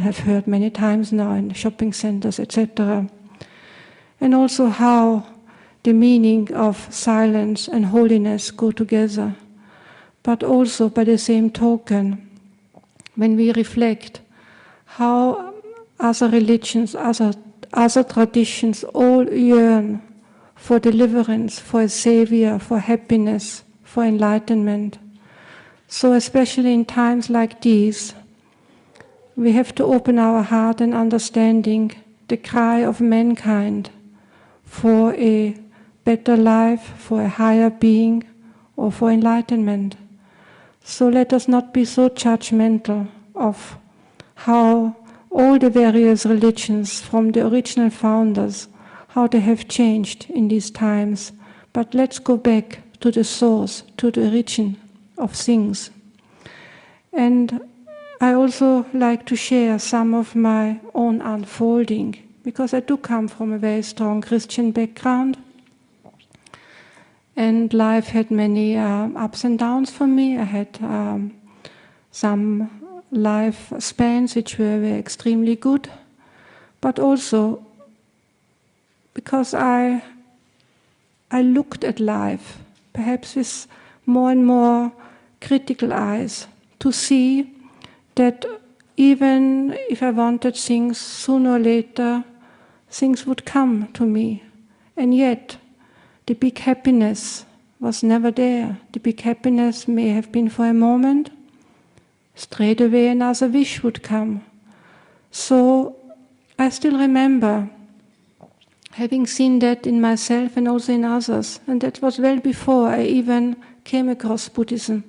people have heard many times now in shopping centers, etc. And also how the meaning of silence and holiness go together. But also, by the same token, when we reflect how other religions, other traditions all yearn for deliverance, for a savior, for happiness, for enlightenment. So especially in times like these, we have to open our heart and understanding the cry of mankind for a better life, for a higher being, or for enlightenment. So let us not be so judgmental of how all the various religions from the original founders, how they have changed in these times. But let's go back to the source, to the origin of things. And I also like to share some of my own unfolding, because I do come from a very strong Christian background. And life had many ups and downs for me. I had some life spans which were extremely good, but also because I looked at life, perhaps with more and more critical eyes, to see that even if I wanted things, sooner or later, things would come to me. And yet, the big happiness was never there. The big happiness may have been for a moment. Straight away another wish would come. So I still remember having seen that in myself and also in others. And that was well before I even came across Buddhism.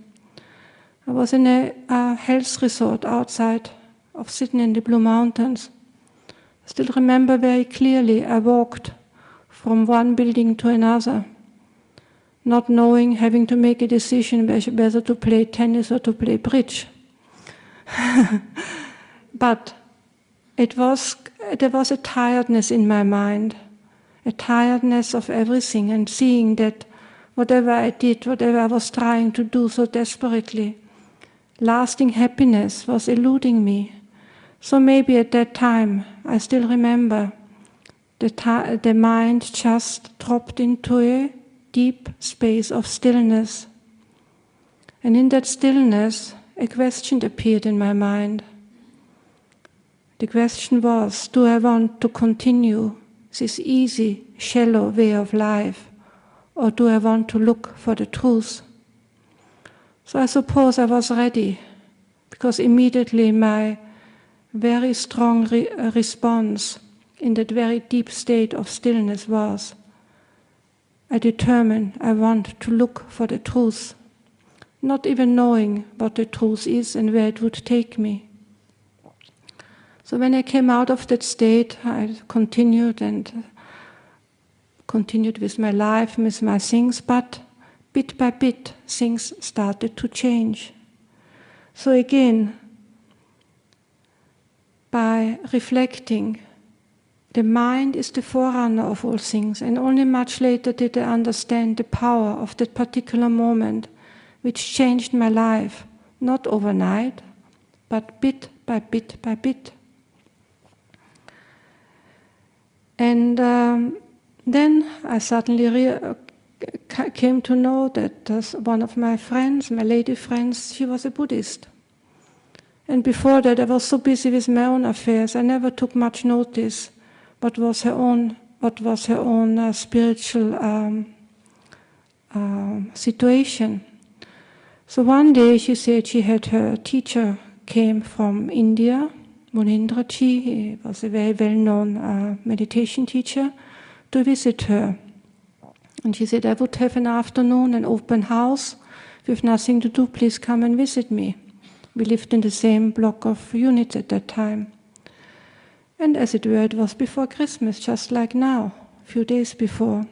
I was in a health resort outside of Sydney in the Blue Mountains. I still remember very clearly I walked from one building to another, not knowing, having to make a decision whether to play tennis or to play bridge. But there was a tiredness in my mind, a tiredness of everything, and seeing that whatever I did, whatever I was trying to do so desperately, lasting happiness was eluding me. So maybe at that time, I still remember, the mind just dropped into a deep space of stillness. And in that stillness, a question appeared in my mind. The question was, do I want to continue this easy, shallow way of life, or do I want to look for the truth? So I suppose I was ready, because immediately my very strong response in that very deep state of stillness was, I determined I want to look for the truth, not even knowing what the truth is and where it would take me. So when I came out of that state, I continued with my life, with my things, but bit by bit, things started to change. So again, by reflecting, the mind is the forerunner of all things, and only much later did I understand the power of that particular moment, which changed my life, not overnight, but bit by bit by bit. And then I suddenly came to know that one of my friends, my lady friends, she was a Buddhist. And before that I was so busy with my own affairs, I never took much notice what was her own spiritual situation. So one day she said she had her teacher came from India, Munindraji, he was a very well-known meditation teacher, to visit her. And she said, I would have an afternoon, an open house. If you have nothing to do, please come and visit me. We lived in the same block of units at that time. And as it were, it was before Christmas, just like now, a few days before.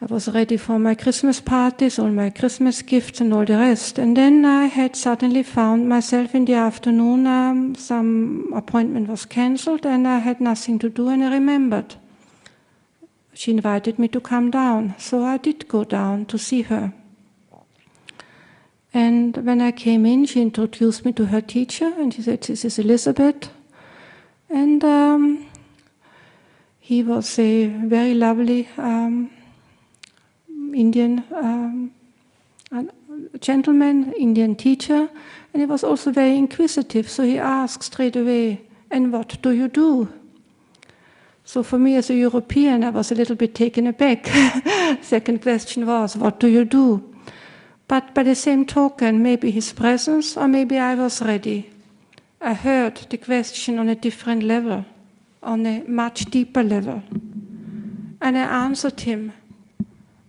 I was ready for my Christmas parties, all my Christmas gifts and all the rest. And then I had suddenly found myself in the afternoon, some appointment was cancelled and I had nothing to do, and I remembered. She invited me to come down, so I did go down to see her. And when I came in, she introduced me to her teacher, and she said, "This is Elizabeth." And he was a very lovely Indian gentleman, Indian teacher, and he was also very inquisitive. So he asked straight away, "And what do you do?" So for me as a European, I was a little bit taken aback. Second question was, "What do you do?" But by the same token, maybe his presence, or maybe I was ready. I heard the question on a different level, on a much deeper level. And I answered him,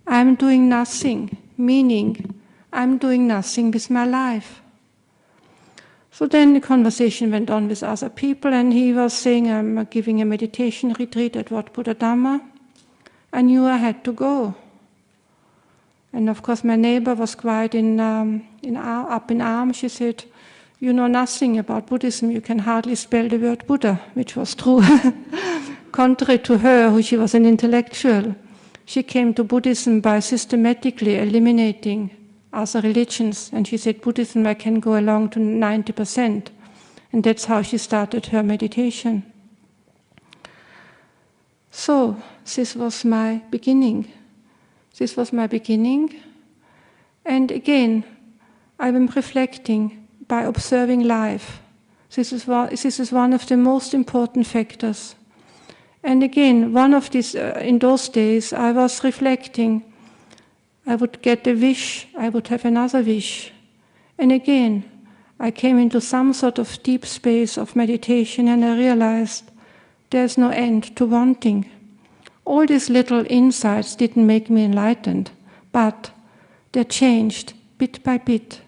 "I'm doing nothing," meaning I'm doing nothing with my life. So then the conversation went on with other people, and he was saying, "I'm giving a meditation retreat at Wat Buddha Dhamma." I knew I had to go. And of course my neighbor was quite up in arms. She said, "You know nothing about Buddhism, you can hardly spell the word Buddha," which was true. Contrary to her, who she was an intellectual, she came to Buddhism by systematically eliminating other religions, and she said, "Buddhism, I can go along to 90%. And that's how she started her meditation. So this was my beginning. And again, I'm reflecting by observing life. This is one of the most important factors. And again, one of these, in those days, I was reflecting. I would get a wish, I would have another wish. And again, I came into some sort of deep space of meditation, and I realized there's no end to wanting. All these little insights didn't make me enlightened, but they changed bit by bit.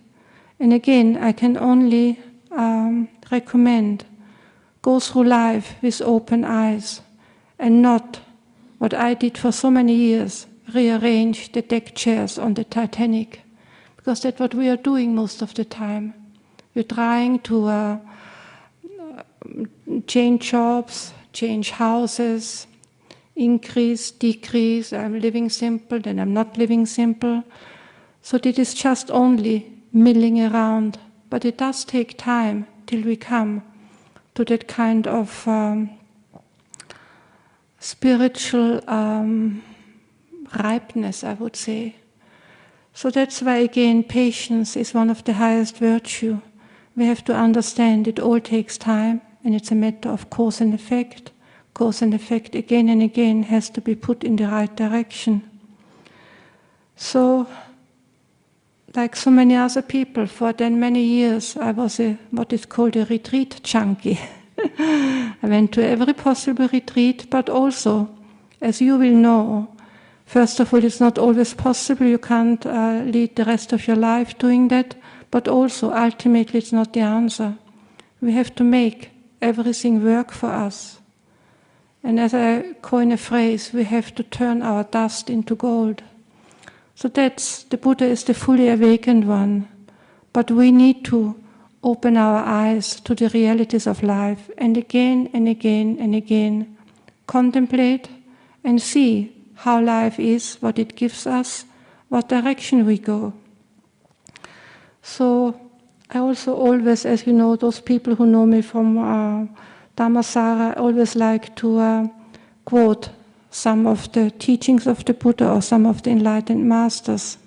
And again, I can only recommend, go through life with open eyes, and not what I did for so many years, rearrange the deck chairs on the Titanic, because that's what we are doing most of the time. We're trying to change jobs, change houses, increase, decrease. I'm living simple, then I'm not living simple. So it is just only milling around, but it does take time till we come to that kind of spiritual ripeness, I would say. So that's why, again, patience is one of the highest virtue. We have to understand it all takes time, and it's a matter of cause and effect. Cause and effect again and again has to be put in the right direction. So, like so many other people, for then many years I was what is called a retreat junkie. I went to every possible retreat, but also, as you will know, first of all, it's not always possible. You can't lead the rest of your life doing that, but also, ultimately, it's not the answer. We have to make everything work for us. And as I coin a phrase, we have to turn our dust into gold. So the Buddha is the fully awakened one. But we need to open our eyes to the realities of life, and again and again and again contemplate and see how life is, what it gives us, what direction we go. So I also always, as you know, those people who know me from Dhammasara, always like to quote some of the teachings of the Buddha or some of the enlightened masters.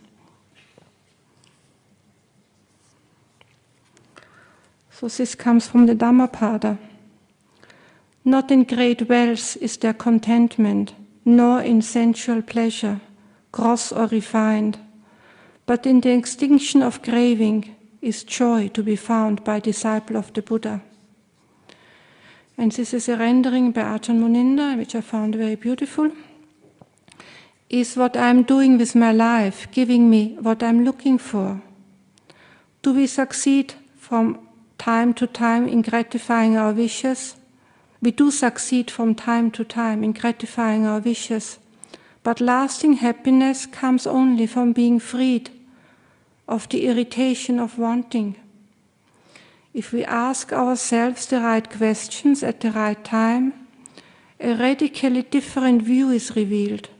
So this comes from the Dhammapada. Not in great wealth is there contentment, nor in sensual pleasure, gross or refined, but in the extinction of craving is joy to be found by disciple of the Buddha. And this is a rendering by Ajahn Muninda, which I found very beautiful. Is what I'm doing with my life giving me what I'm looking for? Do we succeed from time to time in gratifying our wishes? We do succeed from time to time in gratifying our wishes, but lasting happiness comes only from being freed of the irritation of wanting. If we ask ourselves the right questions at the right time, a radically different view is revealed.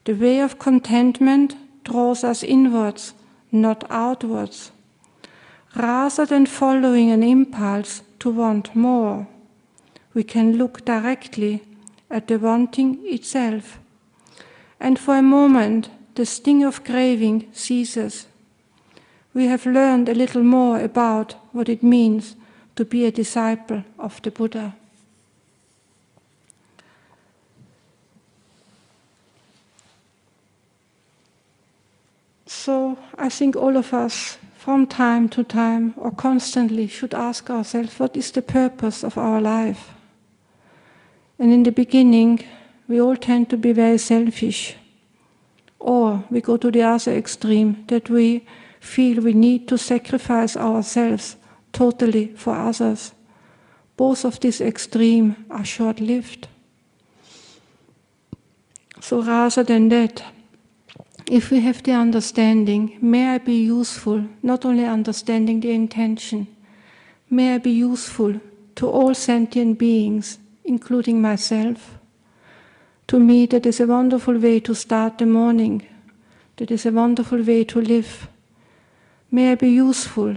The way of contentment draws us inwards not outwards. Rather than following an impulse to want more, we can look directly at the wanting itself. And for a moment, the sting of craving ceases. We have learned a little more about what it means to be a disciple of the Buddha. So I think all of us, from time to time or constantly, should ask ourselves, what is the purpose of our life? And in the beginning, we all tend to be very selfish. Or we go to the other extreme, that we feel we need to sacrifice ourselves totally for others. Both of these extremes are short-lived. So rather than that, if we have the understanding, may I be useful, not only understanding the intention, may I be useful to all sentient beings, including myself. To me, that is a wonderful way to start the morning. That is a wonderful way to live. May I be useful.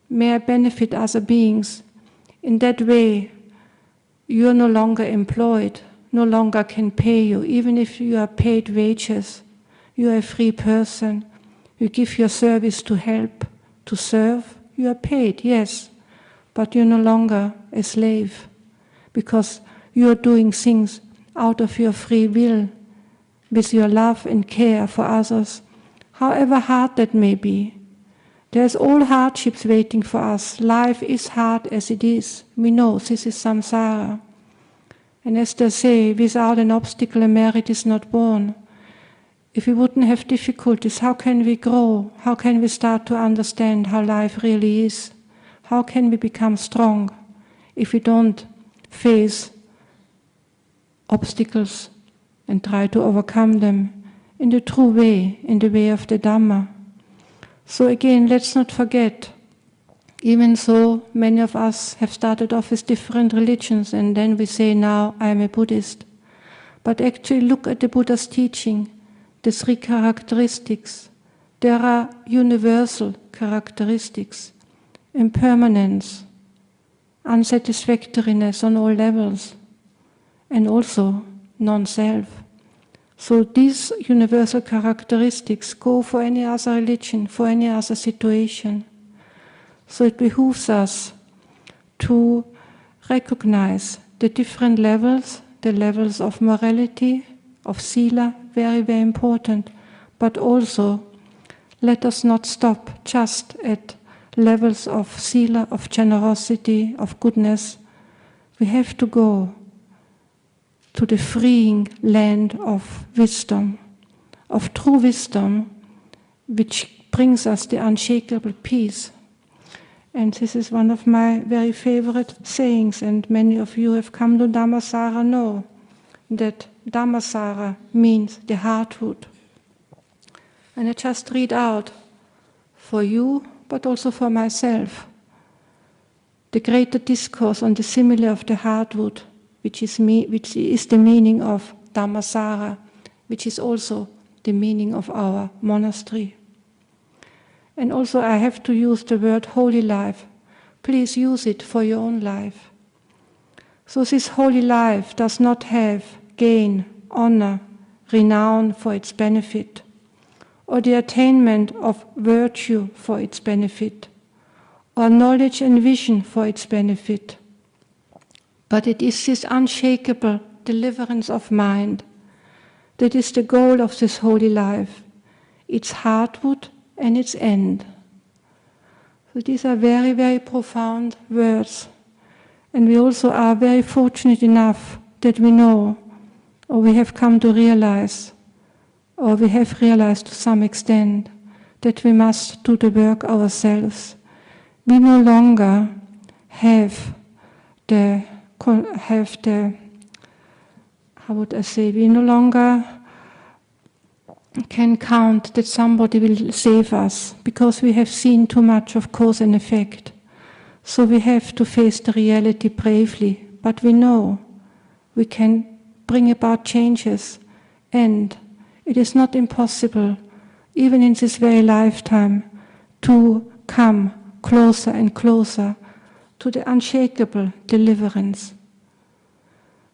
May I benefit other beings. In that way, you are no longer employed, no longer can pay you, even if you are paid wages. You are a free person. You give your service to help, to serve. You are paid, yes, but you're no longer a slave, because you are doing things out of your free will, with your love and care for others, however hard that may be. There's all hardships waiting for us. Life is hard as it is. We know this is samsara. And as they say, without an obstacle a merit is not born. If we wouldn't have difficulties, how can we grow? How can we start to understand how life really is? How can we become strong if we don't face obstacles and try to overcome them in the true way, in the way of the Dhamma? So again, let's not forget, even so many of us have started off with different religions and then we say now I am a Buddhist. But actually look at the Buddha's teaching, the three characteristics. There are universal characteristics: impermanence, unsatisfactoriness on all levels, and also non-self. So these universal characteristics go for any other religion, for any other situation. So it behooves us to recognize the different levels, the levels of morality, of sila, very, very important, but also let us not stop just at levels of sila, of generosity, of goodness. We have to go to the freeing land of wisdom, of true wisdom, which brings us the unshakable peace. And this is one of my very favorite sayings, and many of you have come to Dhammasara know that Dhammasara means the heartwood. And I just read out for you, but also for myself, the greater discourse on the simile of the heartwood, which is the meaning of Dhammasara, which is also the meaning of our monastery. And also I have to use the word holy life. Please use it for your own life. So this holy life does not have gain, honor, renown for its benefit, or the attainment of virtue for its benefit, or knowledge and vision for its benefit. But it is this unshakable deliverance of mind that is the goal of this holy life, its heartwood and its end. So these are very, very profound words. And we also are very fortunate enough that we know, or we have come to realize, or we have realized to some extent, that we must do the work ourselves. We no longer have the we no longer can count that somebody will save us, because we have seen too much of cause and effect. So we have to face the reality bravely, but we know we can bring about changes, and it is not impossible even in this very lifetime, to come closer and closer to the unshakable deliverance.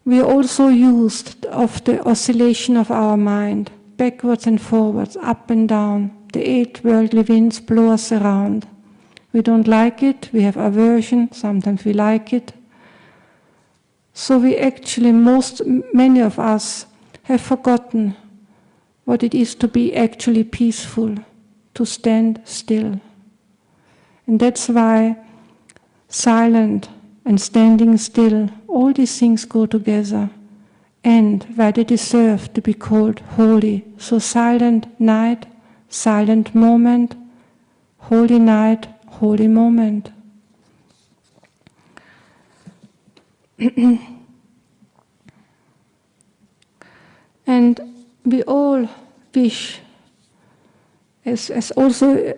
We are also used of the oscillation of our mind, backwards and forwards, up and down. The 8 worldly winds blow us around. We don't like it, we have aversion, sometimes we like it. So we actually, many of us have forgotten what it is to be actually peaceful, to stand still. And that's why silent and standing still, all these things go together, and why they deserve to be called holy. So silent night, silent moment, holy night, holy moment. And we all wish, as also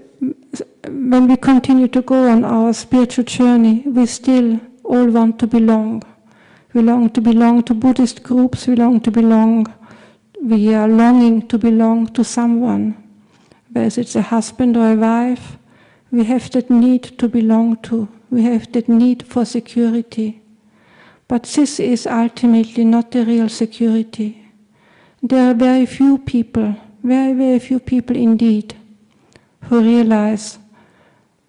when we continue to go on our spiritual journey, we still all want to belong. We long to belong to Buddhist groups, we are longing to belong to someone. Whether it's a husband or a wife, we have that need to belong to. We have that need for security. But this is ultimately not the real security. There are very few people, very, very few people indeed, who realize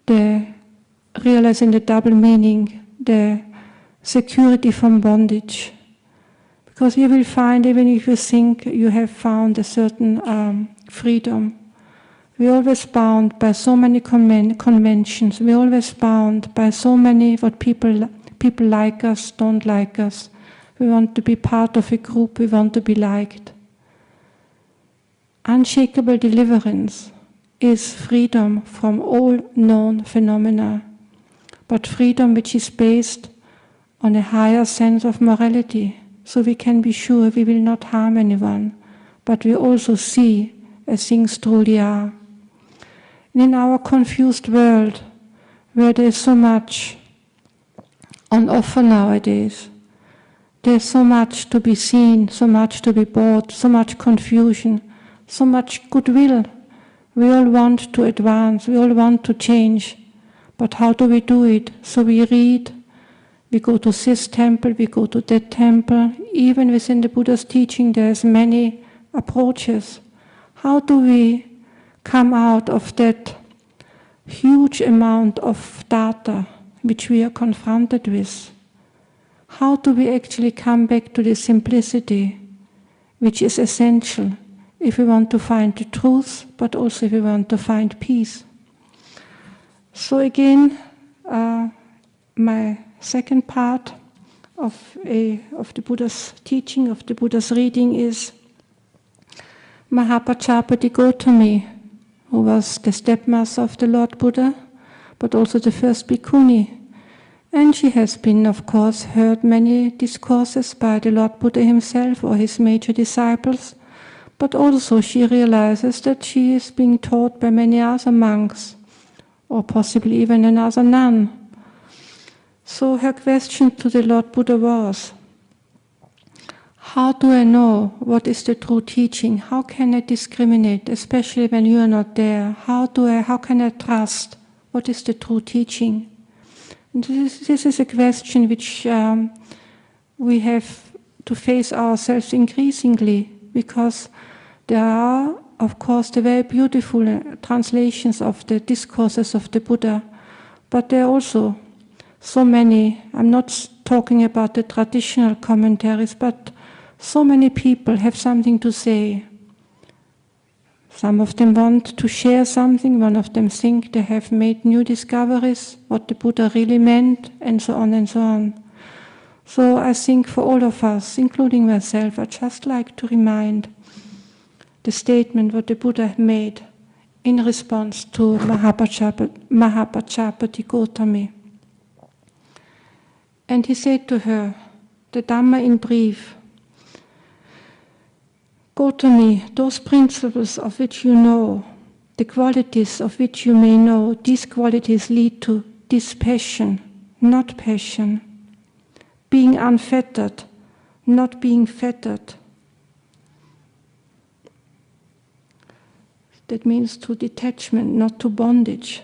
in the double meaning, the security from bondage. Because you will find, even if you think you have found a certain freedom, we're always bound by so many conventions. We're always bound by so many what people like us, don't like us. We want to be part of a group, we want to be liked. Unshakable deliverance is freedom from all known phenomena, but freedom which is based on a higher sense of morality, so we can be sure we will not harm anyone, but we also see as things truly are. And in our confused world, where there is so much on offer nowadays, there's so much to be seen, so much to be bought, so much confusion, so much goodwill. We all want to advance, we all want to change, but how do we do it? So we read, we go to this temple, we go to that temple. Even within the Buddha's teaching, there's many approaches. How do we come out of that huge amount of data which we are confronted with? How do we actually come back to the simplicity which is essential if we want to find the truth, but also if we want to find peace? So again, my second part of the Buddha's teaching, of the Buddha's reading is Mahapajapati Gautami, who was the stepmother of the Lord Buddha, but also the first bhikkhuni. And she has been, of course, heard many discourses by the Lord Buddha himself or his major disciples, but also she realizes that she is being taught by many other monks, or possibly even another nun. So her question to the Lord Buddha was, how do I know what is the true teaching? How can I discriminate, especially when you are not there? How can I trust what is the true teaching? And this is a question which we have to face ourselves increasingly, because there are, of course, the very beautiful translations of the discourses of the Buddha, but there are also so many, I'm not talking about the traditional commentaries, but so many people have something to say. Some of them want to share something, one of them think they have made new discoveries, what the Buddha really meant, and so on and so on. So I think for all of us, including myself, I just like to remind the statement what the Buddha made in response to Mahapajapati Gautami. And he said to her, the Dhamma in brief, Gautami, those principles of which you know, the qualities of which you may know, these qualities lead to dispassion, not passion, being unfettered, not being fettered. That means to detachment, not to bondage.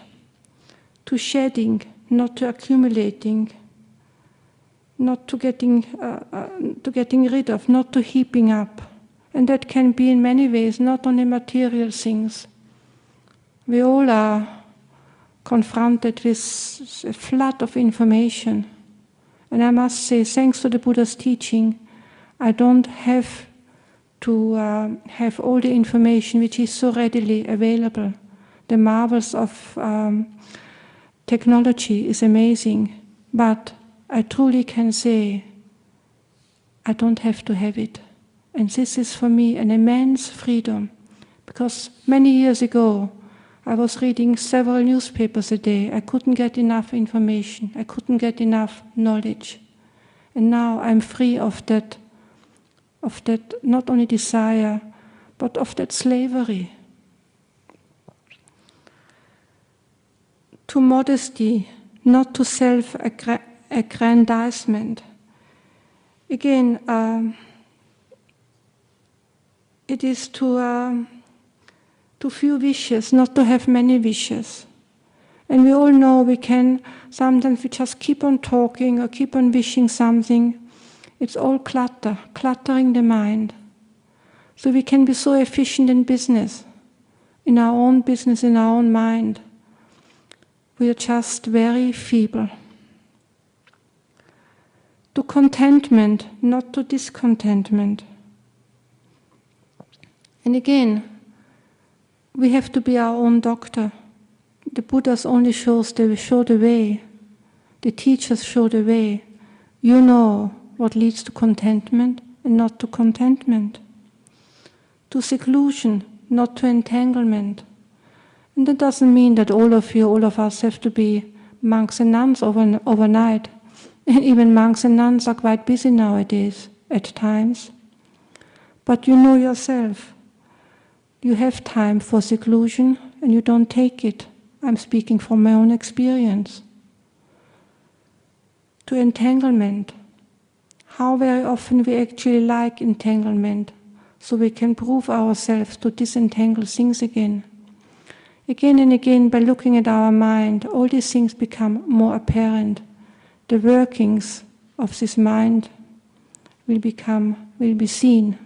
To shedding, not to accumulating. Not to getting rid of, not to heaping up. And that can be in many ways, not only material things. We all are confronted with a flood of information. And I must say, thanks to the Buddha's teaching, I don't have to have all the information which is so readily available. The marvels of technology is amazing, but I truly can say I don't have to have it. And this is for me an immense freedom, because many years ago I was reading several newspapers a day. I couldn't get enough information. I couldn't get enough knowledge. And now I'm free of that not only desire, but of that slavery. To modesty, not to self-aggrandizement. Again, it is to few wishes, not to have many wishes. And we all know sometimes we just keep on talking or keep on wishing something. It's all cluttering the mind. So we can be so efficient in business, in our own mind. We are just very feeble. To contentment, not to discontentment. And again, we have to be our own doctor. The Buddhas only show the way. The teachers show the way. You know what leads to contentment and not to contentment. To seclusion, not to entanglement. And that doesn't mean that all of us have to be monks and nuns overnight. And even monks and nuns are quite busy nowadays, at times. But you know yourself. You have time for seclusion and you don't take it. I'm speaking from my own experience. To entanglement. How very often we actually like entanglement, so we can prove ourselves to disentangle things again. Again and again, by looking at our mind, all these things become more apparent. The workings of this mind will be seen.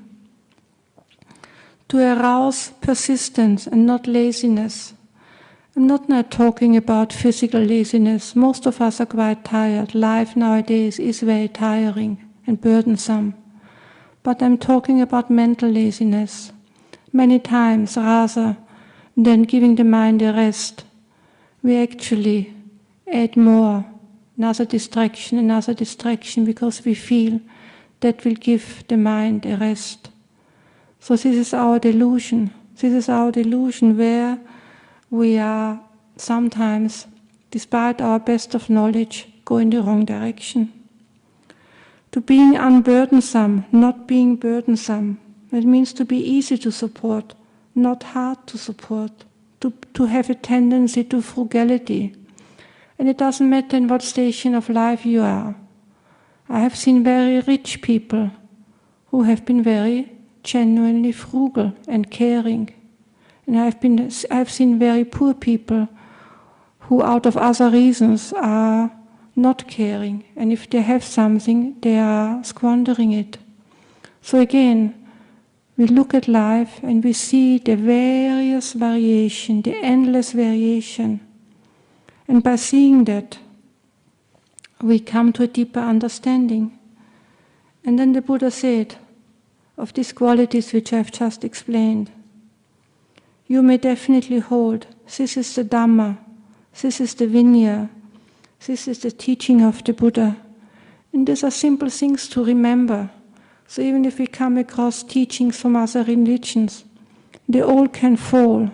To arouse persistence and not laziness. I'm not now talking about physical laziness. Most of us are quite tired. Life nowadays is very tiring and burdensome. But I'm talking about mental laziness. Many times, rather than giving the mind a rest, we actually add more, another distraction, because we feel that will give the mind a rest. So this is our delusion. This is our delusion where we are sometimes, despite our best of knowledge, go in the wrong direction. To being unburdensome, not being burdensome. It means to be easy to support, not hard to support. To have a tendency to frugality. And it doesn't matter in what station of life you are. I have seen very rich people who have been very genuinely frugal and caring. And I've seen very poor people who out of other reasons are not caring. And if they have something, they are squandering it. So again, we look at life and we see the various variation, the endless variation. And by seeing that, we come to a deeper understanding. And then the Buddha said, of these qualities which I've just explained, you may definitely hold, this is the Dhamma, this is the Vinaya, this is the teaching of the Buddha. And these are simple things to remember. So even if we come across teachings from other religions, they all can fall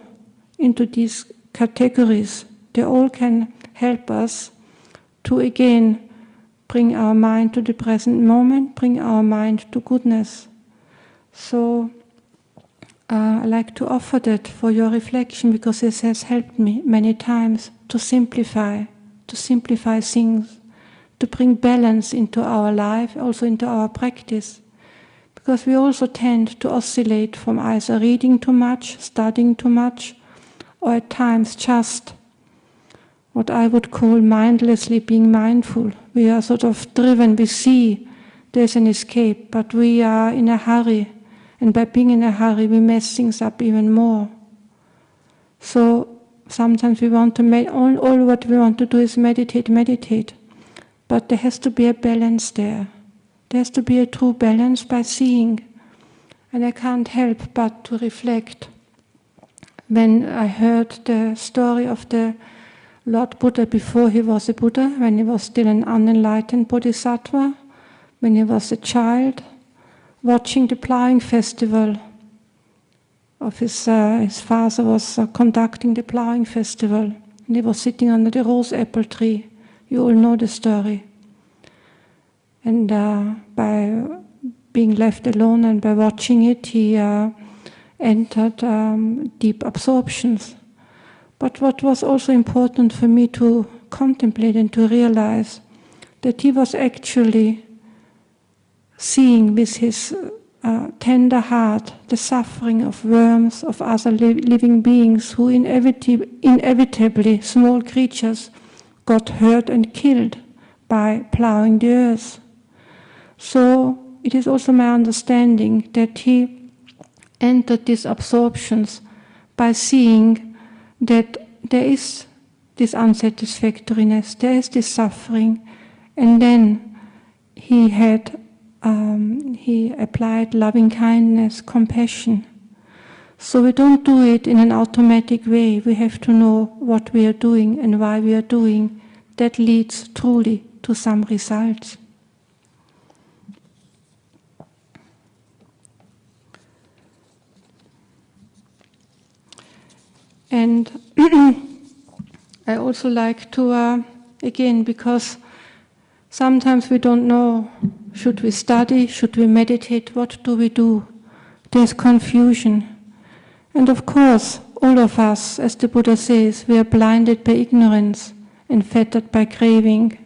into these categories. They all can help us to again bring our mind to the present moment, bring our mind to goodness. So I like to offer that for your reflection, because this has helped me many times to simplify things, to bring balance into our life, also into our practice. Because we also tend to oscillate from either reading too much, studying too much, or at times just what I would call mindlessly being mindful. We are sort of driven, we see there's an escape, but we are in a hurry, and by being in a hurry we mess things up even more. So sometimes we want to, all what we want to do is meditate, but there has to be a balance there. There has to be a true balance by seeing, and I can't help but to reflect when I heard the story of the Lord Buddha before he was a Buddha, when he was still an unenlightened bodhisattva, when he was a child, watching the ploughing festival of his father was conducting the ploughing festival, and he was sitting under the rose apple tree. You all know the story. And by being left alone and by watching it, he entered deep absorptions. But what was also important for me to contemplate and to realize that he was actually seeing with his tender heart the suffering of worms, of other living beings who inevitably, small creatures, got hurt and killed by plowing the earth. So it is also my understanding that he entered these absorptions by seeing that there is this unsatisfactoriness, there is this suffering, and then he applied loving kindness, compassion. So we don't do it in an automatic way. We have to know what we are doing and why we are doing. That leads truly to some results. And I also like to, again, because sometimes we don't know, should we study, should we meditate, what do we do? There's confusion. And of course, all of us, as the Buddha says, we are blinded by ignorance and fettered by craving.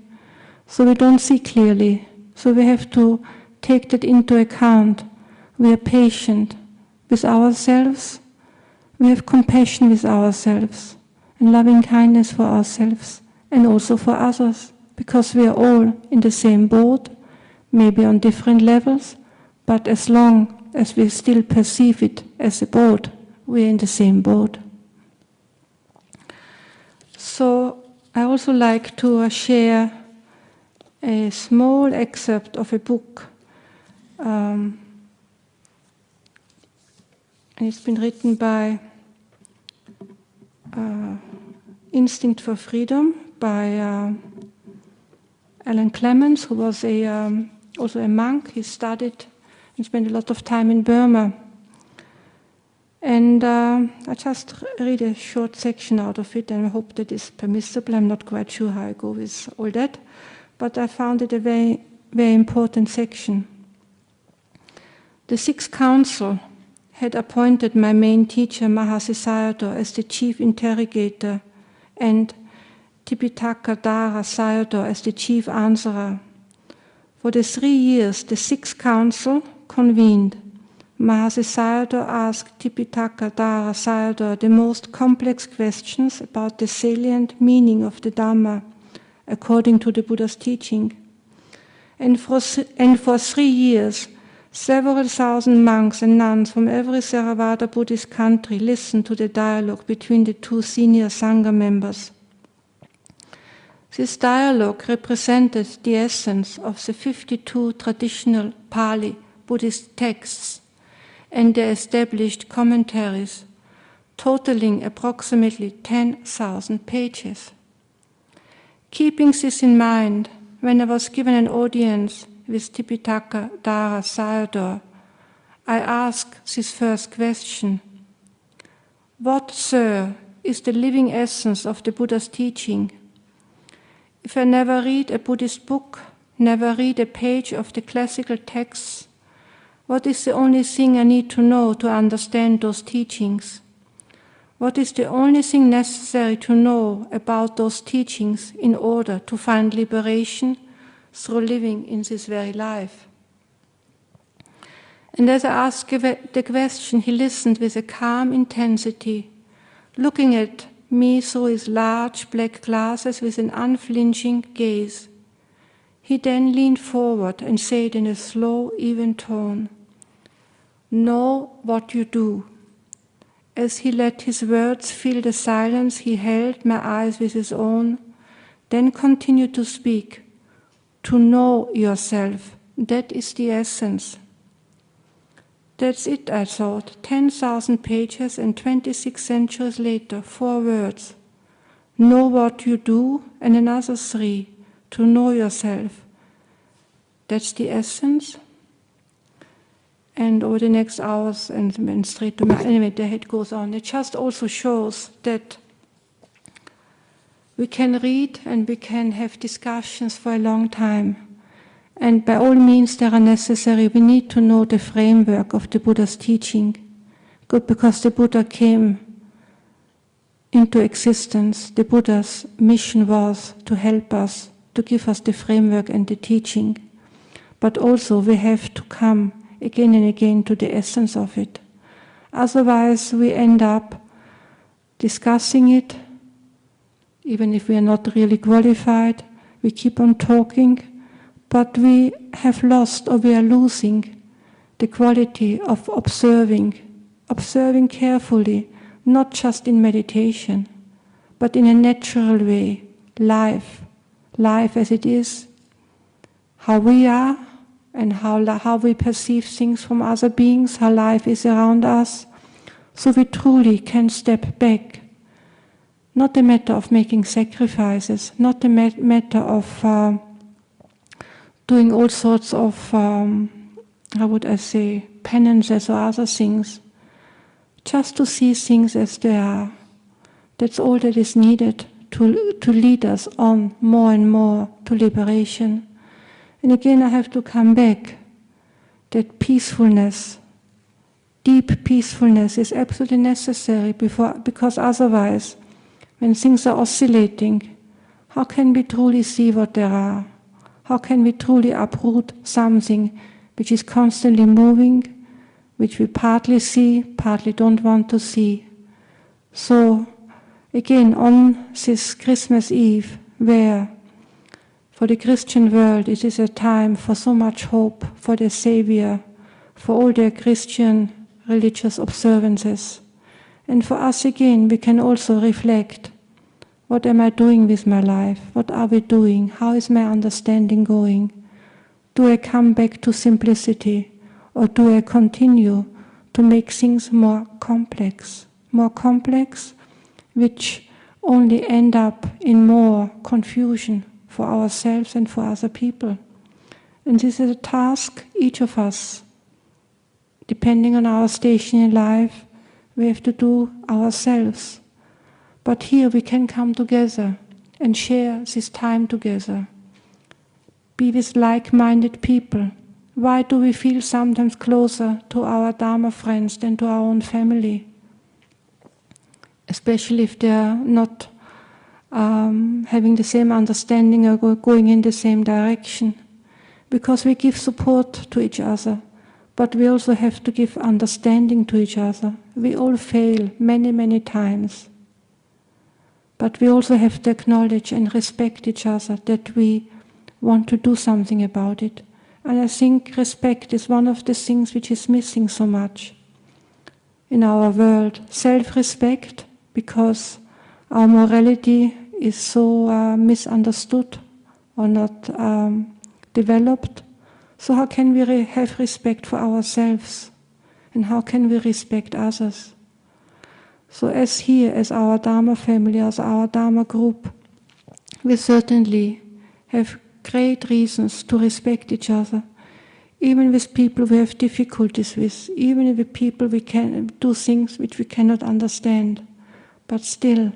So we don't see clearly. So we have to take that into account. We are patient with ourselves. We have compassion with ourselves and loving kindness for ourselves and also for others, because we are all in the same boat, maybe on different levels, but as long as we still perceive it as a boat, we are in the same boat. So I also like to share a small excerpt of a book. And it's been written by Instinct for Freedom by Alan Clements, who was also a monk. He studied and spent a lot of time in Burma. And I just read a short section out of it, and I hope that is permissible. I'm not quite sure how I go with all that, but I found it a very, very important section. The Sixth Council had appointed my main teacher, Mahasi Sayadaw, as the chief interrogator and Tipitaka Dara Sayadaw as the chief answerer. For the 3 years the Sixth Council convened, Mahasi Sayadaw asked Tipitaka Dara Sayadaw the most complex questions about the salient meaning of the Dhamma, according to the Buddha's teaching. And for 3 years, several thousand monks and nuns from every Theravada Buddhist country listened to the dialogue between the two senior Sangha members. This dialogue represented the essence of the 52 traditional Pali Buddhist texts and their established commentaries, totaling approximately 10,000 pages. Keeping this in mind, when I was given an audience with Tipitaka Dara Sayadaw, I asked this first question: what, sir, is the living essence of the Buddha's teaching? If I never read a Buddhist book, never read a page of the classical texts, what is the only thing I need to know to understand those teachings? What is the only thing necessary to know about those teachings in order to find liberation through living in this very life? And as I asked the question, he listened with a calm intensity, looking at me through his large black glasses with an unflinching gaze. He then leaned forward and said in a slow, even tone, "Know what you do." As he let his words fill the silence, he held my eyes with his own, then continued to speak. To know yourself, that is the essence. That's it, I thought. 10,000 pages and 26 centuries later, 4 words. Know what you do, and another 3. To know yourself. That's the essence. And over the next hours, and straight to my, anyway, the head goes on. It just also shows that we can read and we can have discussions for a long time. And by all means they are necessary. We need to know the framework of the Buddha's teaching. Good, because the Buddha came into existence. The Buddha's mission was to help us, to give us the framework and the teaching. But also we have to come again and again to the essence of it. Otherwise we end up discussing it, even if we are not really qualified. We keep on talking, but we have lost, or we are losing, the quality of observing carefully, not just in meditation, but in a natural way, life as it is, how we are, and how we perceive things from other beings, how life is around us, so we truly can step back. Not a matter of making sacrifices, not a matter of doing all sorts of, penances or other things. Just to see things as they are. That's all that is needed to lead us on more and more to liberation. And again I have to come back, that peacefulness, deep peacefulness is absolutely necessary because otherwise, when things are oscillating, how can we truly see what there are? How can we truly uproot something which is constantly moving, which we partly see, partly don't want to see? So, again, on this Christmas Eve, where for the Christian world it is a time for so much hope for the Savior, for all their Christian religious observances. And for us again, we can also reflect, what am I doing with my life? What are we doing? How is my understanding going? Do I come back to simplicity, or do I continue to make things more complex, which only end up in more confusion for ourselves and for other people? And this is a task each of us, depending on our station in life, we have to do ourselves. But here we can come together and share this time together. Be with like-minded people. Why do we feel sometimes closer to our Dharma friends than to our own family? Especially if they are not having the same understanding or going in the same direction. Because we give support to each other, but we also have to give understanding to each other. We all fail many, many times. But we also have to acknowledge and respect each other, that we want to do something about it. And I think respect is one of the things which is missing so much in our world. Self-respect, because our morality is so misunderstood or not developed. So how can we have respect for ourselves? And how can we respect others? So as here, as our Dharma family, as our Dharma group, we certainly have great reasons to respect each other, even with people we have difficulties with, even with people we can do things which we cannot understand, but still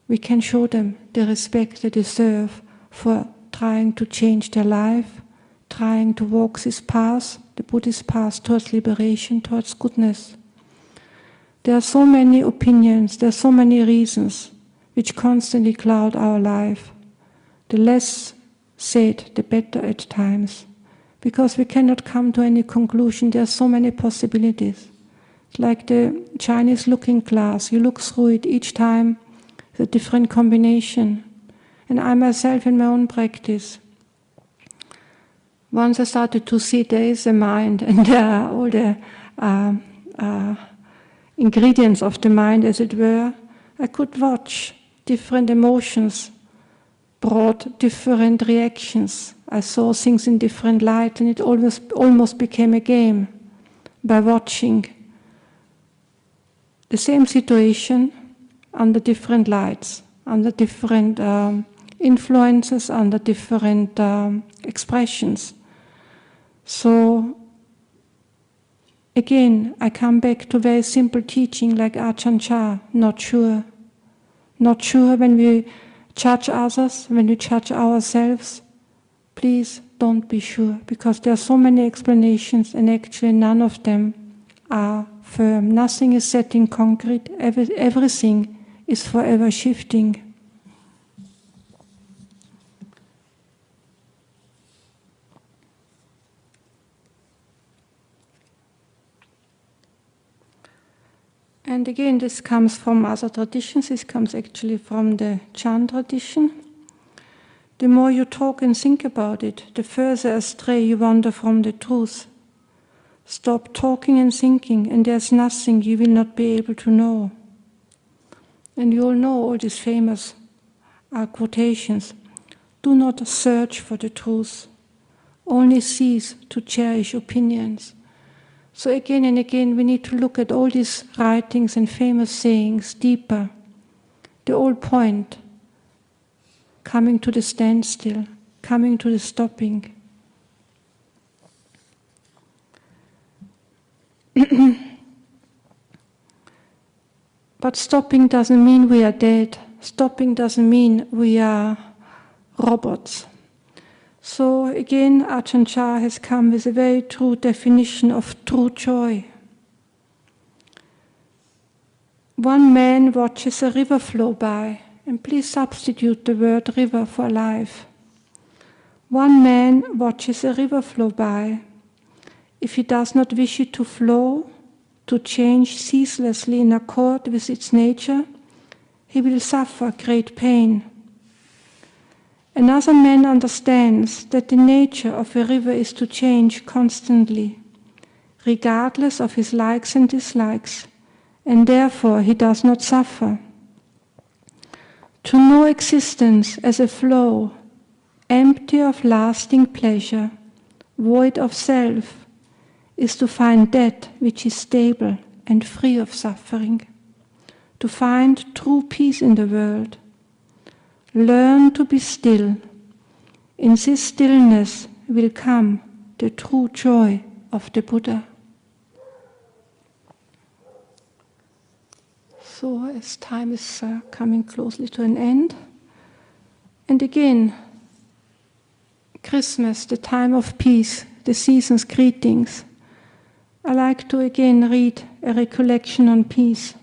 we can show them the respect they deserve for trying to change their life, trying to walk this path, the Buddhist path towards liberation, towards goodness. There are so many opinions, there are so many reasons which constantly cloud our life. The less said, the better at times. because we cannot come to any conclusion. There are so many possibilities. It's like the Chinese looking glass. You look through it each time, the different combination. And I myself in my own practice, once I started to see there is a mind and there are all the ingredients of the mind, as it were, I could watch different emotions, brought different reactions. I saw things in different light, and it almost became a game by watching the same situation under different lights, under different influences, under different expressions. So again, I come back to very simple teaching like Ajahn Chah, not sure. Not sure when we judge others, when we judge ourselves. Please don't be sure, because there are so many explanations and actually none of them are firm. Nothing is set in concrete. Everything is forever shifting. And again, this comes from other traditions. This comes actually from the Chant tradition. The more you talk and think about it, the further astray you wander from the truth. Stop talking and thinking, and there's nothing you will not be able to know. And you all know all these famous quotations. Do not search for the truth. Only cease to cherish opinions. So again and again, we need to look at all these writings and famous sayings deeper. The whole point, coming to the standstill, coming to the stopping. But stopping doesn't mean we are dead. Stopping doesn't mean we are robots. So again, Ajahn Chah has come with a very true definition of true joy. One man watches a river flow by, and please substitute the word river for life. One man watches a river flow by. If he does not wish it to flow, to change ceaselessly in accord with its nature, he will suffer great pain. Another man understands that the nature of a river is to change constantly, regardless of his likes and dislikes, and therefore he does not suffer. To know existence as a flow, empty of lasting pleasure, void of self, is to find that which is stable and free of suffering, to find true peace in the world. Learn to be still. In this stillness will come the true joy of the Buddha. So as time is coming closely to an end, and again, Christmas, the time of peace, the season's greetings, I like to again read a recollection on peace.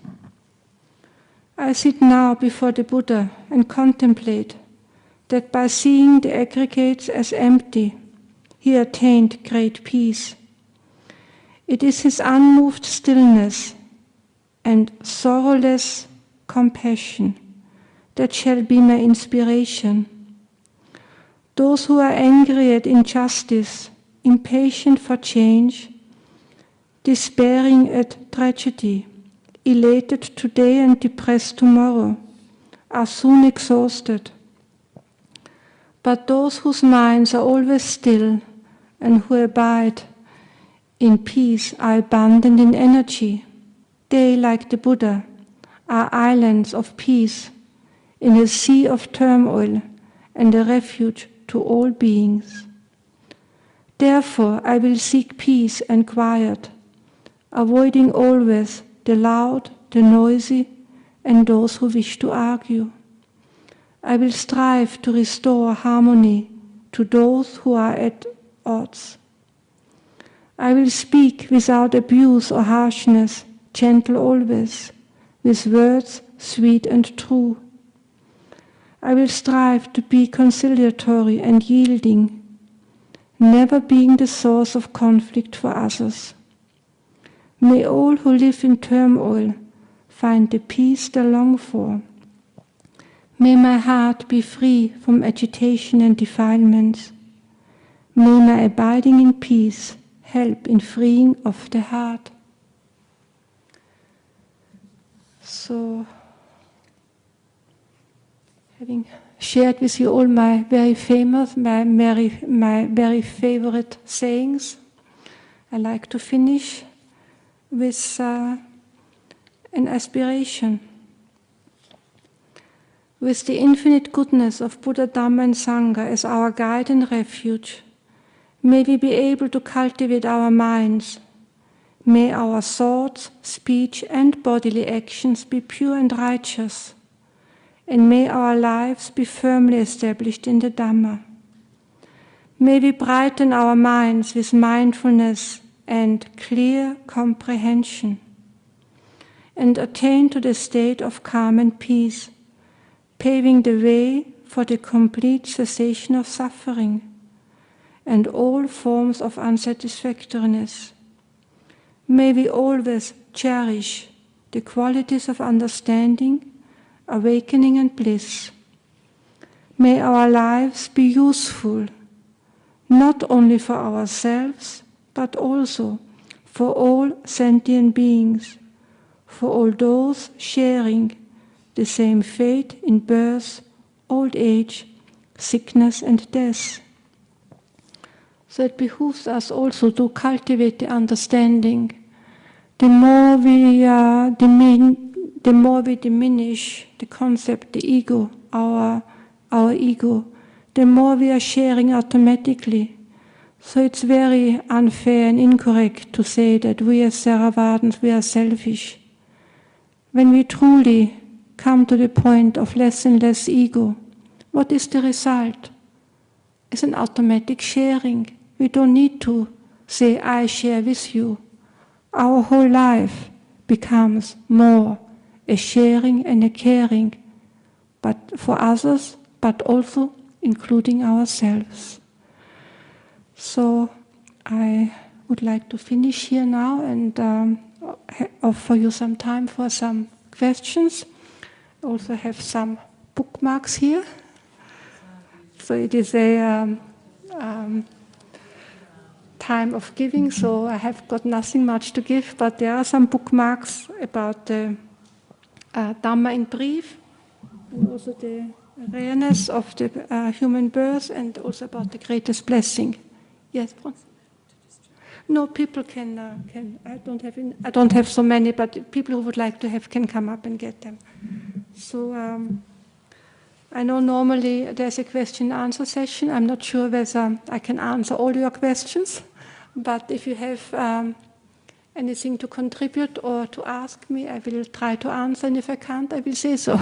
I sit now before the Buddha and contemplate that by seeing the aggregates as empty, he attained great peace. It is his unmoved stillness and sorrowless compassion that shall be my inspiration. Those who are angry at injustice, impatient for change, despairing at tragedy, elated today and depressed tomorrow, are soon exhausted. But those whose minds are always still and who abide in peace are abundant in energy. They, like the Buddha, are islands of peace in a sea of turmoil and a refuge to all beings. Therefore, I will seek peace and quiet, avoiding always the loud, the noisy, and those who wish to argue. I will strive to restore harmony to those who are at odds. I will speak without abuse or harshness, gentle always, with words sweet and true. I will strive to be conciliatory and yielding, never being the source of conflict for others. May all who live in turmoil find the peace they long for. May my heart be free from agitation and defilements. May my abiding in peace help in freeing of the heart. So, having shared with you all my very favorite sayings, I like to finish with an aspiration. With the infinite goodness of Buddha, Dhamma and Sangha as our guide and refuge, may we be able to cultivate our minds. May our thoughts, speech and bodily actions be pure and righteous, and may our lives be firmly established in the Dhamma. May we brighten our minds with mindfulness and clear comprehension, and attain to the state of calm and peace, paving the way for the complete cessation of suffering and all forms of unsatisfactoriness. May we always cherish the qualities of understanding, awakening and bliss. May our lives be useful, not only for ourselves, but also for all sentient beings, for all those sharing the same fate in birth, old age, sickness and death. So it behooves us also to cultivate the understanding. The more we diminish the concept, the ego, our ego, the more we are sharing automatically. So it's very unfair and incorrect to say that we as Theravadins, we are selfish. When we truly come to the point of less and less ego, what is the result? It's an automatic sharing. We don't need to say, I share with you. Our whole life becomes more a sharing and a caring, but for others, but also including ourselves. So I would like to finish here now and offer you some time for some questions. I also have some bookmarks here. So it is a time of giving, so I have got nothing much to give, but there are some bookmarks about the Dhamma in brief, and also the awareness of the human birth, and also about the greatest blessing. Yes, Franz? No, people can. I don't have so many, but people who would like to have can come up and get them. So I know normally there's a question-answer session. I'm not sure whether I can answer all your questions, but if you have anything to contribute or to ask me, I will try to answer, and if I can't, I will say so.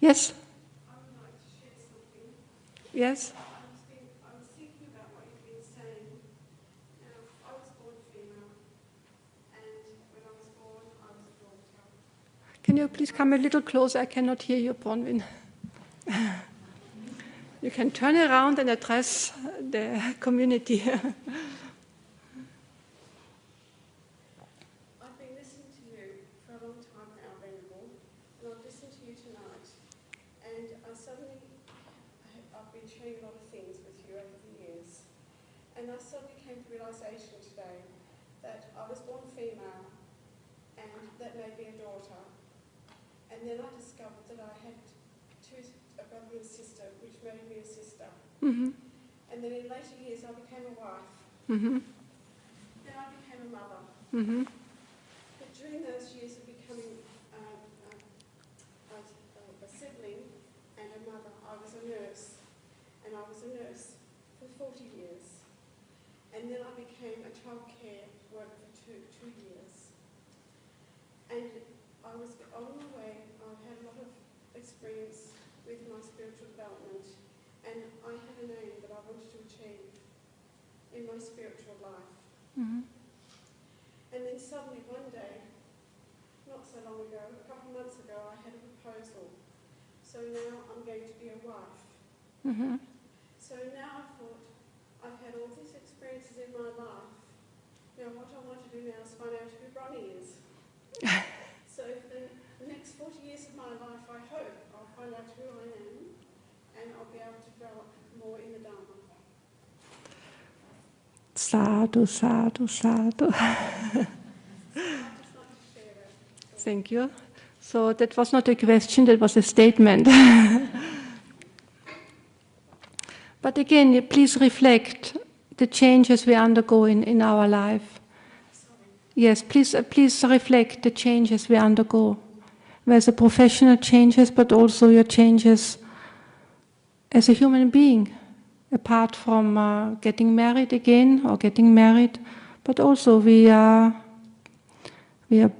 Yes? Yes? I was thinking about what you've been saying. Now, I was born female, and when I was born, I was a daughter. Can you please come a little closer? I cannot hear you, Bronwyn. You can turn around and address the community. I've been listening to you for a long time now, Venerable, and I've listened to you tonight, and I've been sharing a lot of things with you over the years, and I suddenly came to the realisation today that I was born female, and that made me a daughter, and then I discovered that I had a brother and a sister, which made me a sister. Mm-hmm. And then in later years I became a wife. Mm-hmm. Then I became a mother. Mm-hmm. But during those years of becoming a sibling and a mother, I was a nurse. And I was a nurse for 40 years. And then I became a childcare worker for two years. And I was on my way. I had a lot of experience with my spiritual development, and I had an aim that I wanted to achieve in my spiritual life. Mm-hmm. And then suddenly one day, not so long ago, a couple of months ago, I had a proposal. So now I'm going to be a wife. Mm-hmm. So now I thought, I've had all these experiences in my life. Now what I want to do now is find out who Bronnie is. So for the next 40 years of my life, I hope I'll find out who I am and I'll be able to develop more in the Dhamma. Sadhu, sadhu, sadhu. Thank you. So that was not a question, that was a statement. But again, please reflect the changes we undergo in our life. Yes, please reflect the changes we undergo. There's the professional changes, but also your changes as a human being, apart from getting married again or getting married. But also we are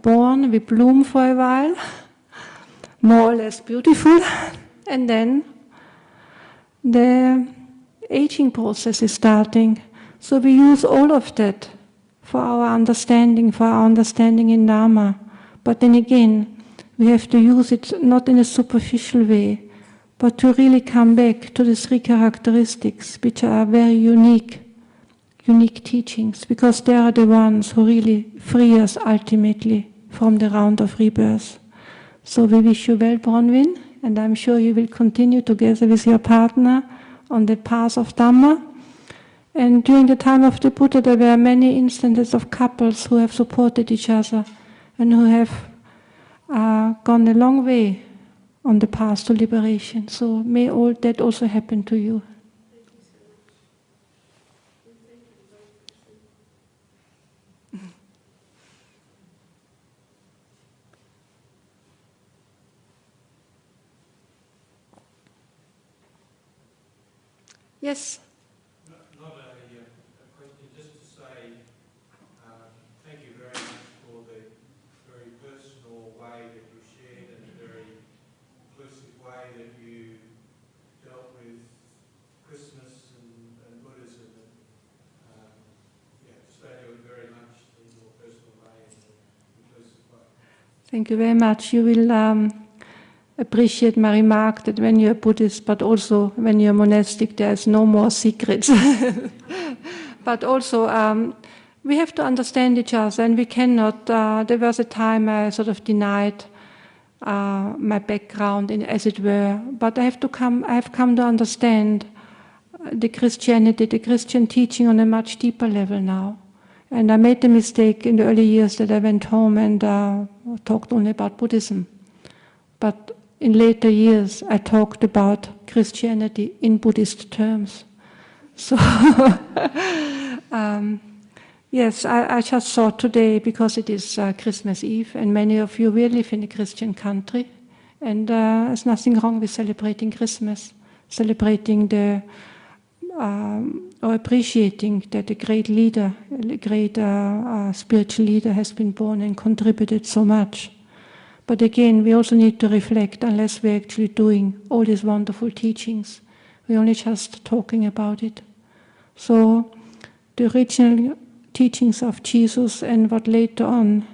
born, we bloom for a while, more or less beautiful, and then the aging process is starting. So we use all of that for our understanding in Dhamma. But then again, we have to use it not in a superficial way, but to really come back to the three characteristics, which are very unique teachings, because they are the ones who really free us ultimately from the round of rebirth. So we wish you well, Bronwyn, and I'm sure you will continue together with your partner on the path of Dhamma. And during the time of the Buddha, there were many instances of couples who have supported each other and who have gone a long way on the path to liberation. So may all that also happen to you. Yes. Not a question, just to say thank you very much for the very personal way that you shared and the very inclusive way that you dealt with Christmas and Buddhism. Just value it very much in your personal way and inclusive way. Thank you very much. You will appreciate my remark that when you're a Buddhist, but also when you're monastic, there's no more secrets. But also, we have to understand each other, and we cannot. There was a time I sort of denied my background, as it were. But I have come to understand the Christianity, the Christian teaching on a much deeper level now. And I made the mistake in the early years that I went home and talked only about Buddhism. But in later years, I talked about Christianity in Buddhist terms. So, yes, I just thought today, because it is Christmas Eve, and many of you will live in a Christian country, and there's nothing wrong with celebrating Christmas, celebrating or appreciating that a great leader, a great spiritual leader has been born and contributed so much. But again, we also need to reflect, unless we're actually doing all these wonderful teachings. We're only just talking about it. So the original teachings of Jesus and what later on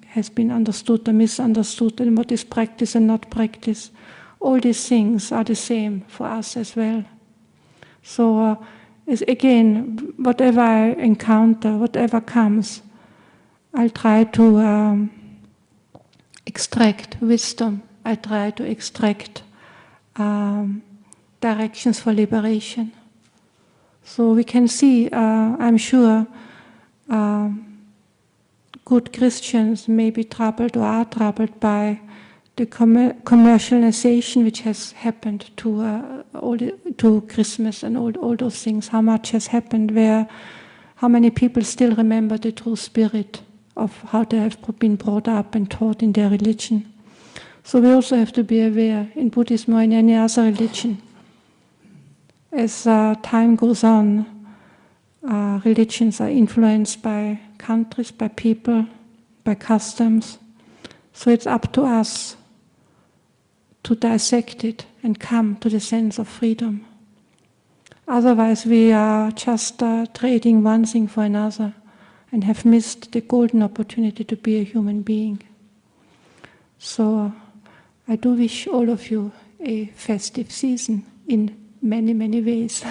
has been understood or misunderstood, and what is practice and not practice, all these things are the same for us as well. So again, whatever I encounter, whatever comes, I'll try to extract wisdom. I try to extract directions for liberation. So we can see, I'm sure, good Christians may be troubled or are troubled by the commercialization which has happened to Christmas and all those things. How much has happened, how many people still remember the true spirit of how they have been brought up and taught in their religion. So we also have to be aware, in Buddhism or in any other religion, as time goes on, religions are influenced by countries, by people, by customs. So it's up to us to dissect it and come to the sense of freedom. Otherwise we are just trading one thing for another and have missed the golden opportunity to be a human being. So I do wish all of you a festive season in many, many ways.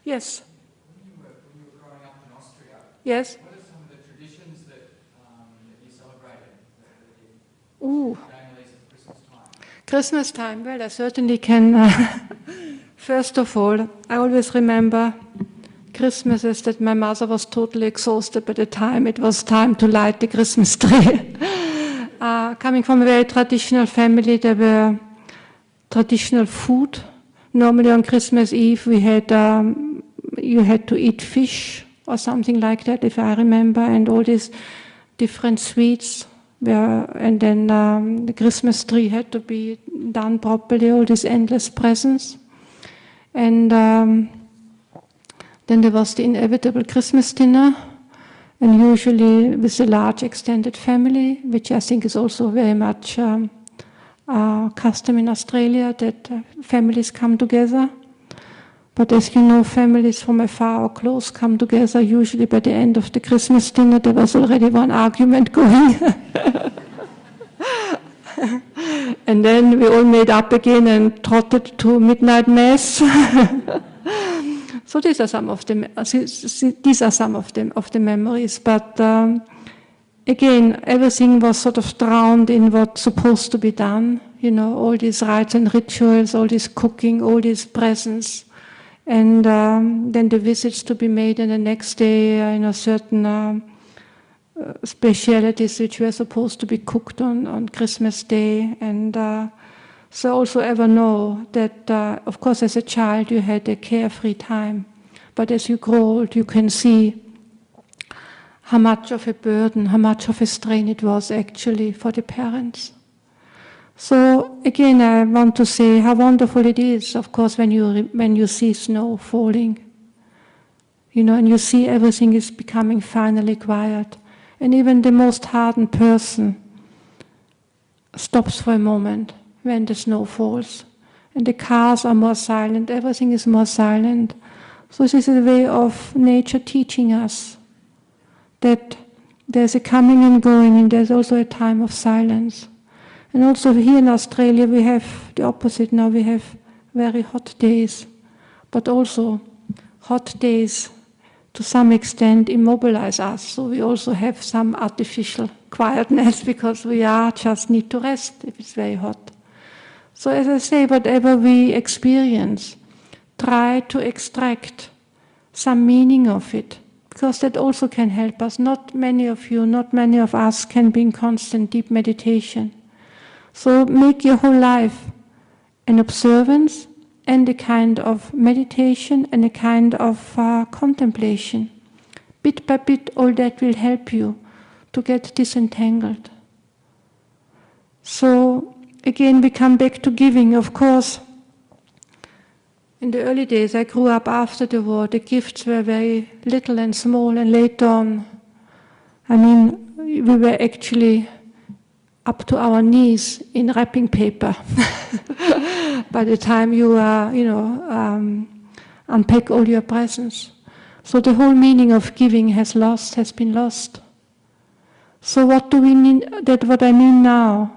Yes. When you were growing up in Austria, Yes. what are some of the traditions that you celebrated? Ooh. Families at Christmas time? Christmas time. Well, I certainly can. First of all, I always remember Christmases that my mother was totally exhausted by the time it was time to light the Christmas tree. Coming from a very traditional family, there were traditional food. Normally on Christmas Eve we had you had to eat fish or something like that, if I remember, and all these different sweets. And then the Christmas tree had to be done properly, all these endless presents. And then there was the inevitable Christmas dinner, and usually with a large extended family, which I think is also very much custom in Australia, that families come together. But as you know, families from afar or close come together. Usually by the end of the Christmas dinner, there was already one argument going. And then we all made up again and trotted to midnight mass. So these are some of the memories. But again, everything was sort of drowned in what's supposed to be done. You know, all these rites and rituals, all this cooking, all these presents. And then the visits to be made, and the next day, certain specialities which were supposed to be cooked on Christmas Day. And so I also ever know that, of course, as a child you had a carefree time. But as you grow old, you can see how much of a burden, how much of a strain it was actually for the parents. So again, I want to say how wonderful it is, of course, when you see snow falling, and you see everything is becoming finally quiet, and even the most hardened person stops for a moment when the snow falls, and the cars are more silent, everything is more silent. So this is a way of nature teaching us that there's a coming and going, and there's also a time of silence. And also here in Australia we have the opposite now. We have very hot days, but also hot days to some extent immobilize us. So we also have some artificial quietness because we just need to rest if it's very hot. So as I say, whatever we experience, try to extract some meaning of it, because that also can help us. Not many of you, not many of us can be in constant deep meditation. So make your whole life an observance and a kind of meditation and a kind of contemplation. Bit by bit, all that will help you to get disentangled. So again, we come back to giving. Of course, in the early days, I grew up after the war, the gifts were very little and small, and later on, we were actually up to our knees in wrapping paper. By the time you unpack all your presents. So the whole meaning of giving has been lost. So what do we mean? What I mean now,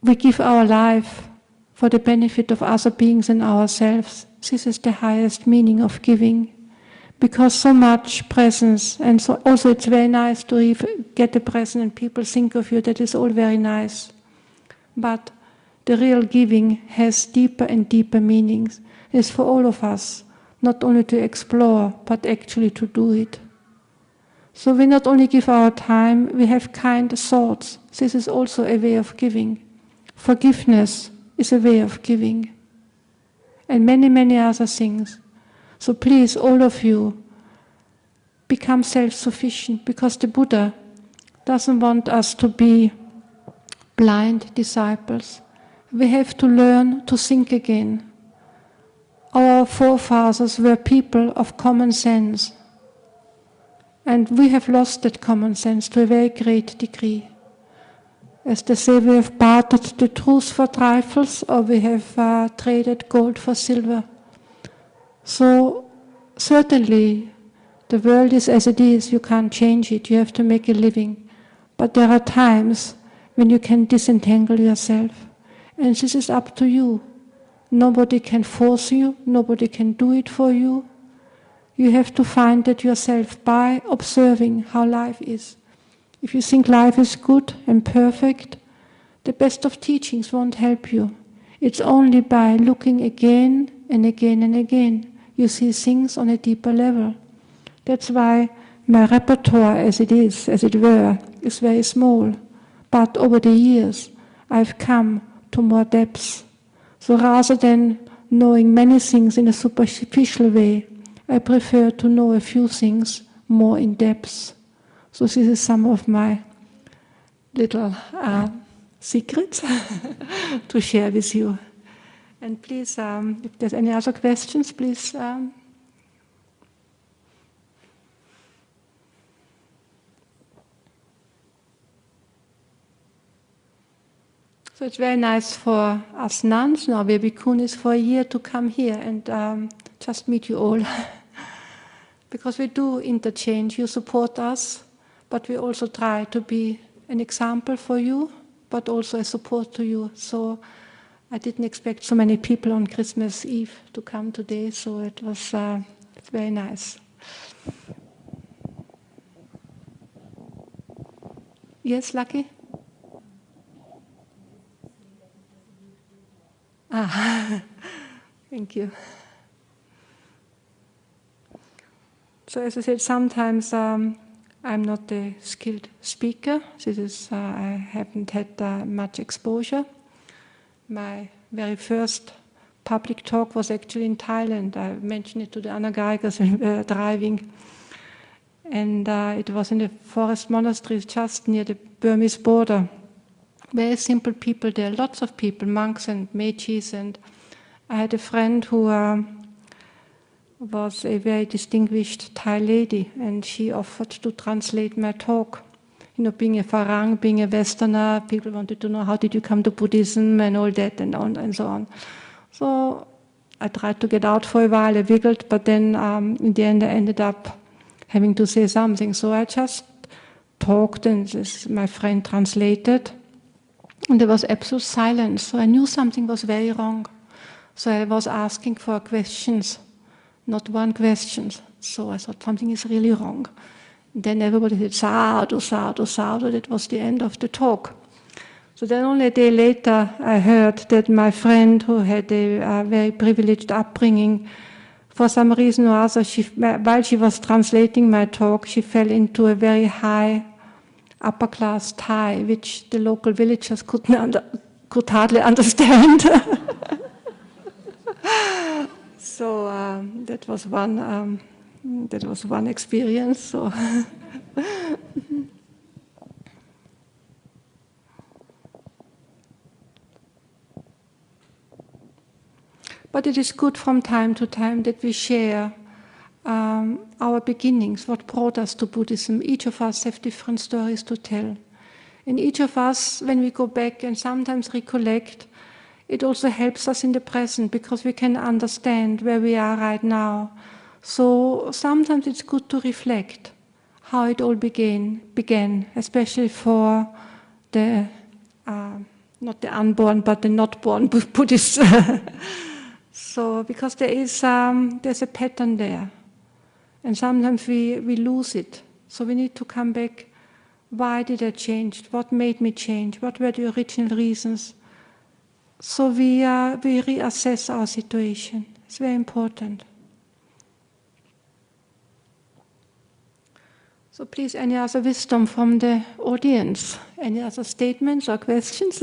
we give our life for the benefit of other beings and ourselves. This is the highest meaning of giving. Because so much presence, and so also it's very nice to get a present and people think of you, that is all very nice. But the real giving has deeper and deeper meanings. It's for all of us, not only to explore, but actually to do it. So we not only give our time, we have kind thoughts. This is also a way of giving. Forgiveness is a way of giving. And many, many other things. So please, all of you, become self-sufficient, because the Buddha doesn't want us to be blind disciples. We have to learn to think again. Our forefathers were people of common sense, and we have lost that common sense to a very great degree. As they say, we have bartered the truth for trifles, or we have traded gold for silver. So certainly the world is as it is, you can't change it, you have to make a living. But there are times when you can disentangle yourself. And this is up to you. Nobody can force you, nobody can do it for you. You have to find that yourself by observing how life is. If you think life is good and perfect, the best of teachings won't help you. It's only by looking again and again and again you see things on a deeper level. That's why my repertoire, as it were, is very small. But over the years, I've come to more depths. So rather than knowing many things in a superficial way, I prefer to know a few things more in depth. So this is some of my little secrets to share with you. And please, if there's any other questions, please. So it's very nice for us nuns, now we're bhikkhunis, for a year to come here and just meet you all. Because we do interchange, you support us, but we also try to be an example for you, but also a support to you. So I didn't expect so many people on Christmas Eve to come today, so it was it's very nice. Yes, Lucky? Thank you. So as I said, sometimes I'm not a skilled speaker. This is I haven't had much exposure. My very first public talk was actually in Thailand. I mentioned it to the Anagaikas when we were driving. And it was in the forest monastery just near the Burmese border. Very simple people there, lots of people, monks and mages. And I had a friend who was a very distinguished Thai lady, and she offered to translate my talk. You know, being a Farang, being a Westerner, people wanted to know how did you come to Buddhism and all that and so on. So I tried to get out for a while, I wiggled, but then in the end I ended up having to say something. So I just talked and my friend translated. And there was absolute silence. So I knew something was very wrong. So I was asking for questions, not one question. So I thought something is really wrong. And then everybody said, sadhu, sadhu, sadhu. That was the end of the talk. So then only a day later I heard that my friend, who had a very privileged upbringing, for some reason or other, while she was translating my talk, she fell into a very high upper class Thai, which the local villagers could hardly understand. So that was one experience. So. But it is good from time to time that we share our beginnings, what brought us to Buddhism. Each of us have different stories to tell. And each of us, when we go back and sometimes recollect, it also helps us in the present because we can understand where we are right now. So sometimes it's good to reflect how it all began, especially for the, not the unborn, but the not born Buddhists. So, because there's a pattern there. And sometimes we lose it. So we need to come back. Why did I change? What made me change? What were the original reasons? So we reassess our situation. It's very important. So please, any other wisdom from the audience? Any other statements or questions?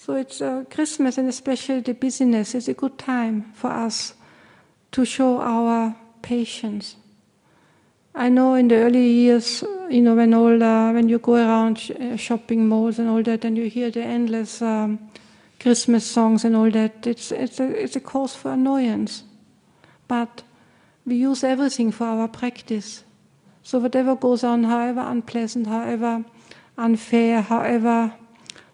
So it's Christmas, and especially the busyness is a good time for us to show our patience. I know in the early years, you know, when you go around shopping malls and all that, and you hear the endless Christmas songs and all that, it's a cause for annoyance. But we use everything for our practice. So whatever goes on, however unpleasant, however unfair, however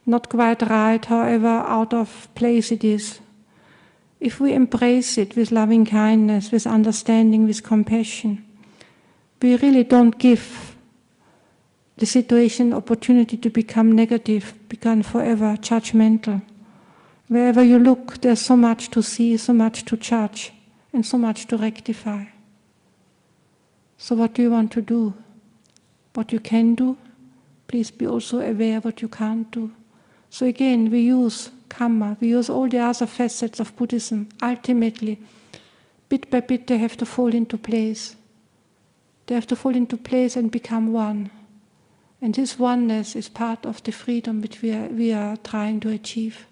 not quite right, however out of place it is, if we embrace it with loving kindness, with understanding, with compassion, we really don't give the situation opportunity to become negative, become forever judgmental. Wherever you look, there's so much to see, so much to judge, and so much to rectify. So what do you want to do? What you can do? Please be also aware what you can't do. So again, we use karma, we use all the other facets of Buddhism. Ultimately, bit by bit, they have to fall into place. They have to fall into place and become one. And this oneness is part of the freedom which we are trying to achieve.